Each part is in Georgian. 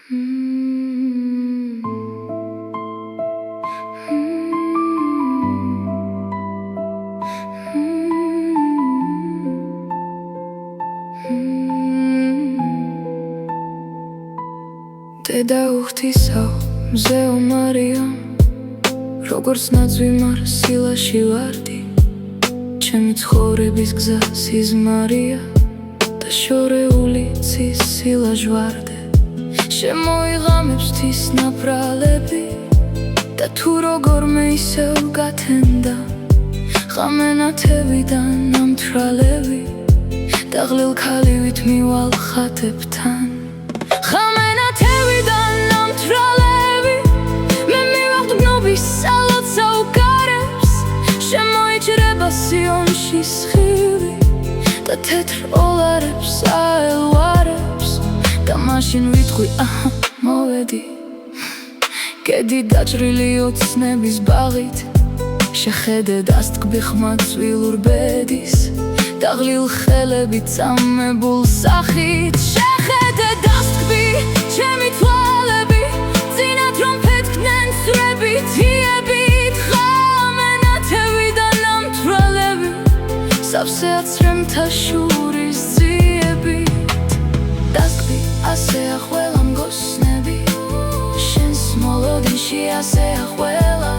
დედა უხთისავ მზეო მარიამ, როგორც ნაძვი მარ სილაში ვარდი, ჩემი ცხოვრების გზა სიზმარია და შორეული ცის სილაჟვარდე. შემოიღამებს თვის ნაპრალები და თუ როგორმე ისევ გათენდა, ღამენათევიდან ამთრალები და ღლილ ქალივით მივალ ხატებთან. ღამენათევიდან ამთრალები მე მივაღდნობის სალოცა უკარებს, შემოიჭრება სიონში სხივი და თეთრ ოლარებს აელვარებს და მაშინ ვიტყვი აჰა მოვედი. კედი დაჭრილი ოცნების ბაღით, შეხედე დასტკბი ხმა წვილურ ბედის და ღლილ ხელებით წამებულ სახით. შეხედე დასტკბი ჩემი თვალები, წინათ რომ ფეთქდნენ სვებით იებით, ღამენათევიდან ამთრალები სავსე აცრემთა შურის ძიებით. დასტკბი ასეა ყველა მგოსნები, შენს მოლოდინში ასეა ყველა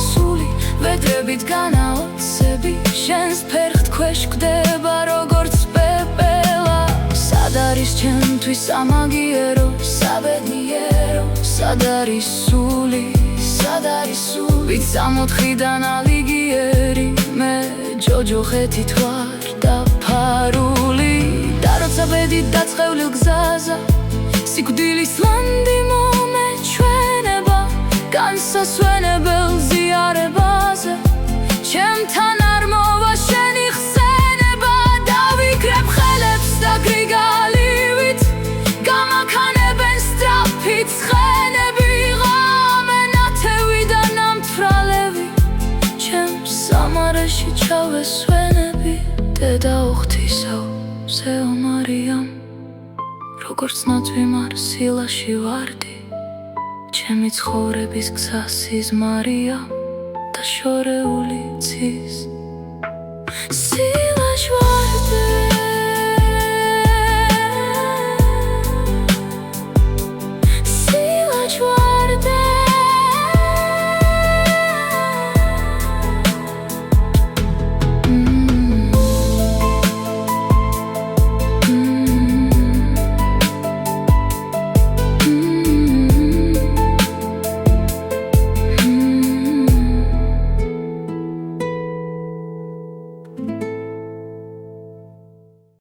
სული ვედრებით განაოცები, შენს ფერხთ ქვეშ გვდება როგორც პეპელა. სად არის ჩემთვის ამაგიერო, საბედნიერო, სად არის სული, სად არის სული? ვით 64-დან ალიგიერი, მე ჯოჯოხეთით ვარ დაფარული და როცა ბედით დაწყევლილ გზაზე სიკვდილის ლანდი მომეჩვენება, განსასვენებელ ზიარებაზე ჩემთან არ მოვა შენი ხსენება. დავიკრებ ხელებს და გრიგალივით გამაქანებენ სწრაფით ცხენები, ღამენათევიდან ამთრალები ჩემს სამარეში ჩავესვენები. დედა უხთისავ მზეო მარიამ, როგორც ნაძვი მარ სილაში ვარდი, ჩემი ცხოვრების გზა სიზმარია და შორეული ცის სილაჟვარდე.